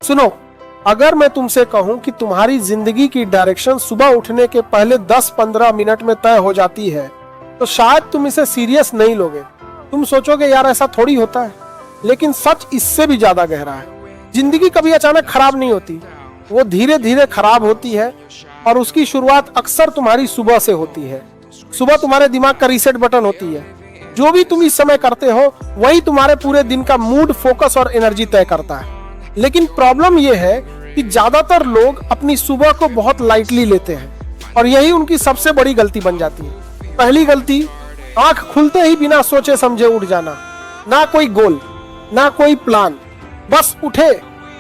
सुनो, अगर मैं तुमसे कहूं कि तुम्हारी जिंदगी की डायरेक्शन सुबह उठने के पहले 10-15 मिनट में तय हो जाती है, तो शायद तुम इसे सीरियस नहीं लोगे। तुम सोचोगे यार ऐसा थोड़ी होता है, लेकिन सच इससे भी ज्यादा गहरा है। जिंदगी कभी अचानक खराब नहीं होती, वो धीरे धीरे खराब होती है और उसकी शुरुआत अक्सर तुम्हारी सुबह से होती है। सुबह तुम्हारे दिमाग का रीसेट बटन होती है। जो भी तुम इस समय करते हो वही तुम्हारे पूरे दिन का मूड, फोकस और एनर्जी तय करता है। लेकिन प्रॉब्लम यह है कि ज्यादातर लोग अपनी सुबह को बहुत लाइटली लेते हैं और यही उनकी सबसे बड़ी गलती बन जाती है। पहली गलती, आंख खुलते ही बिना सोचे समझे उठ जाना। ना कोई गोल, ना कोई प्लान, बस उठे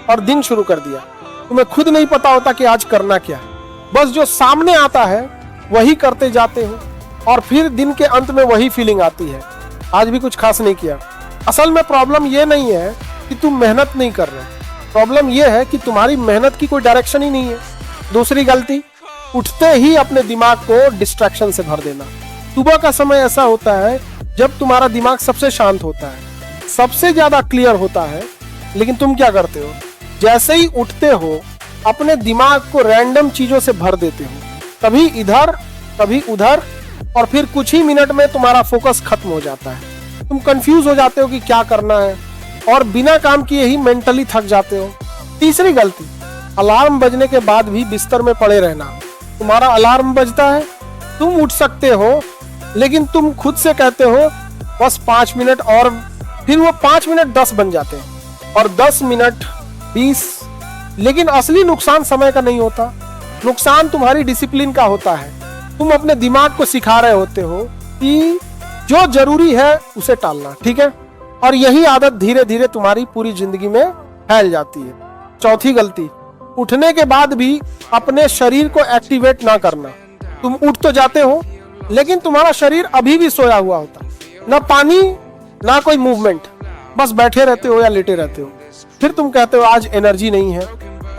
और दिन शुरू कर दिया। तुम्हें खुद नहीं पता होता कि आज करना क्या है, बस जो सामने आता है वही करते जाते हो और फिर दिन के अंत में वही फीलिंग आती है, आज भी कुछ खास नहीं किया। असल में प्रॉब्लम ये नहीं है कि तुम मेहनत नहीं कर रहे, प्रॉब्लम यह है कि तुम्हारी मेहनत की कोई डायरेक्शन ही नहीं है। दूसरी गलती, उठते ही अपने दिमाग को डिस्ट्रैक्शन से भर देना। सुबह का समय ऐसा होता है जब तुम्हारा दिमाग सबसे शांत होता है, सबसे ज्यादा क्लियर होता है, लेकिन तुम क्या करते हो? जैसे ही उठते हो अपने दिमाग को रैंडम चीजों से भर देते हो, कभी इधर कभी उधर, और फिर कुछ ही मिनट में तुम्हारा फोकस खत्म हो जाता है। तुम कंफ्यूज हो जाते हो कि क्या करना है और बिना काम किए ही मेंटली थक जाते हो। तीसरी गलती, अलार्म बजने के बाद भी बिस्तर में पड़े रहना। तुम्हारा अलार्म बजता है, तुम उठ सकते हो, लेकिन तुम खुद से कहते हो बस 5 मिनट और, फिर वो 5 मिनट 10 बन जाते हैं और 10 मिनट 20। लेकिन असली नुकसान समय का नहीं होता, नुकसान तुम्हारी डिसिप्लिन का होता है। तुम अपने दिमाग को सिखा रहे होते हो कि जो जरूरी है उसे टालना, ठीक है? और यही आदत धीरे धीरे तुम्हारी पूरी जिंदगी में फैल जाती है। चौथी गलती, उठने के बाद भी अपने शरीर को एक्टिवेट ना करना। तुम उठ तो जाते हो, लेकिन तुम्हारा शरीर अभी भी सोया हुआ होता, ना पानी ना कोई मूवमेंट, बस बैठे रहते हो या लेटे रहते हो। फिर तुम कहते हो आज एनर्जी नहीं है।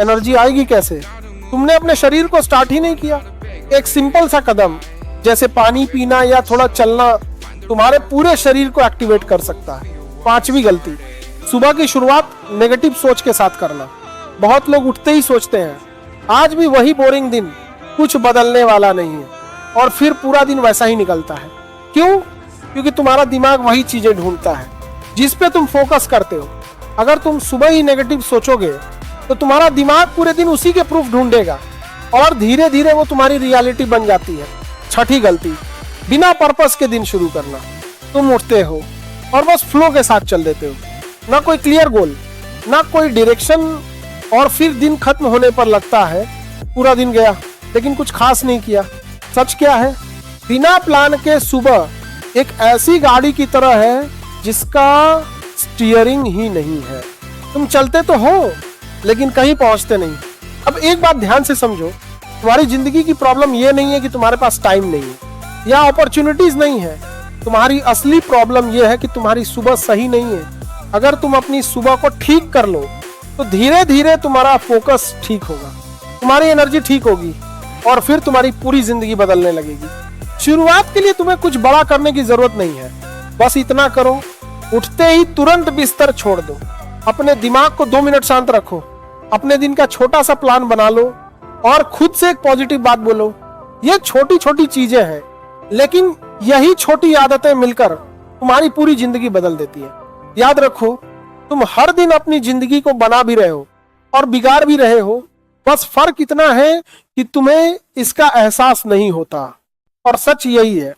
एनर्जी आएगी कैसे? तुमने अपने शरीर को स्टार्ट ही नहीं किया। एक सिंपल सा कदम जैसे पानी पीना या थोड़ा चलना तुम्हारे पूरे शरीर को एक्टिवेट कर सकता है। पांचवी गलती, सुबह की शुरुआत नेगेटिव सोच के साथ करना। बहुत लोग उठते ही सोचते हैं आज भी वही बोरिंग दिन, कुछ बदलने वाला नहीं है, और फिर पूरा दिन वैसा ही निकलता है। क्यों? क्योंकि तुम्हारा दिमाग वही चीजें ढूंढता है जिस पे तुम फोकस करते हो। अगर तुम सुबह ही नेगेटिव सोचोगे तो तुम्हारा दिमाग पूरे दिन उसी के प्रूफ ढूंढेगा और धीरे धीरे वो तुम्हारी रियलिटी बन जाती है। छठी गलती, बिना पर्पस के दिन शुरू करना। तुम उठते हो और बस फ्लो के साथ चल देते हो, ना कोई क्लियर गोल, ना कोई डायरेक्शन, और फिर दिन खत्म होने पर लगता है पूरा दिन गया लेकिन कुछ खास नहीं किया। सच क्या है? बिना प्लान के सुबह एक ऐसी गाड़ी की तरह है जिसका स्टीयरिंग ही नहीं है। तुम चलते तो हो लेकिन कहीं पहुंचते नहीं। अब एक बात ध्यान से समझो, तुम्हारी जिंदगी की प्रॉब्लम ये नहीं है कि तुम्हारे पास टाइम नहीं है या अपॉर्चुनिटीज नहीं है। तुम्हारी असली प्रॉब्लम यह है कि तुम्हारी सुबह सही नहीं है। अगर तुम अपनी सुबह को ठीक कर लो तो धीरे धीरे तुम्हारा फोकस ठीक होगा, तुम्हारी एनर्जी ठीक होगी और फिर तुम्हारी पूरी जिंदगी बदलने लगेगी। शुरुआत के लिए तुम्हें कुछ बड़ा करने की जरूरत नहीं है, बस इतना करो, उठते ही तुरंत बिस्तर छोड़ दो, अपने दिमाग को 2 मिनट शांत रखो, अपने दिन का छोटा सा प्लान बना लो और खुद से एक पॉजिटिव बात बोलो। ये छोटी छोटी चीजें हैं, लेकिन यही छोटी आदतें मिलकर तुम्हारी पूरी जिंदगी बदल देती है। याद रखो, तुम हर दिन अपनी जिंदगी को बना भी रहे हो और बिगाड़ भी रहे हो, बस फर्क इतना है कि तुम्हें इसका एहसास नहीं होता। और सच यही है,